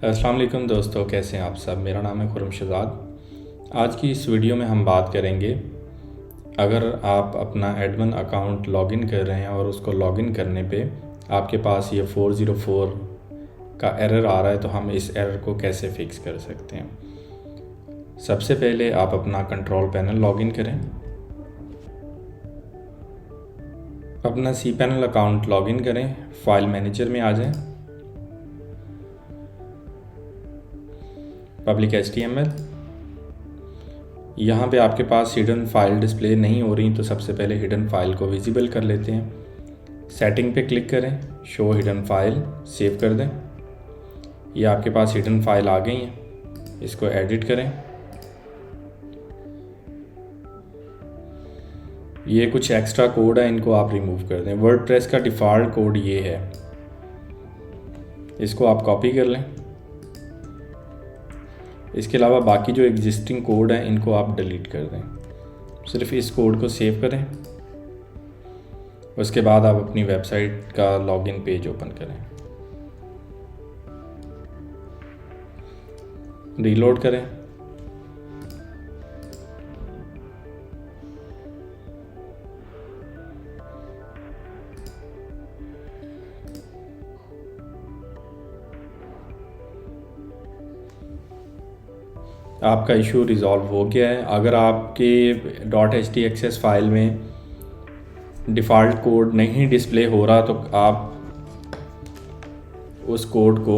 अस्सलाम वालेकुम दोस्तों, कैसे हैं आप सब। मेरा नाम है खुर्रम शहजाद। आज की इस वीडियो में हम बात करेंगे, अगर आप अपना एडमिन अकाउंट लॉगिन कर रहे हैं और उसको लॉगिन करने पे आपके पास ये 404 का एरर आ रहा है तो हम इस एरर को कैसे फिक्स कर सकते हैं। सबसे पहले आप अपना कंट्रोल पैनल लॉगिन करें, अपना cPanel अकाउंट लॉगिन करें, फाइल मैनेजर में आ जाएं, पब्लिक HTML। यहाँ पे आपके पास हिडन फाइल डिस्प्ले नहीं हो रही तो सबसे पहले हिडन फाइल को विजिबल कर लेते हैं। सेटिंग पे क्लिक करें, शो हिडन फाइल, सेव कर दें। ये आपके पास हिडन फाइल आ गई हैं, इसको एडिट करें। ये कुछ एक्स्ट्रा कोड है, इनको आप रिमूव कर दें। वर्डप्रेस का डिफ़ॉल्ट कोड ये है, इसको आप कॉपी कर लें। इसके अलावा बाकी जो एग्जिस्टिंग कोड हैं इनको आप डिलीट कर दें, सिर्फ इस कोड को सेव करें। उसके बाद आप अपनी वेबसाइट का लॉगिन पेज ओपन करें, रीलोड करें। आपका इशू रिज़ॉल्व हो गया है। अगर आपके .htxs फाइल में डिफ़ॉल्ट कोड नहीं डिस्प्ले हो रहा तो आप उस कोड को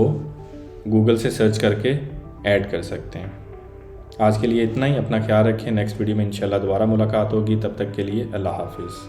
गूगल से सर्च करके ऐड कर सकते हैं। आज के लिए इतना ही। अपना ख्याल रखें। नेक्स्ट वीडियो में इंशाल्लाह दोबारा मुलाकात होगी। तब तक के लिए अल्लाह हाफिज़।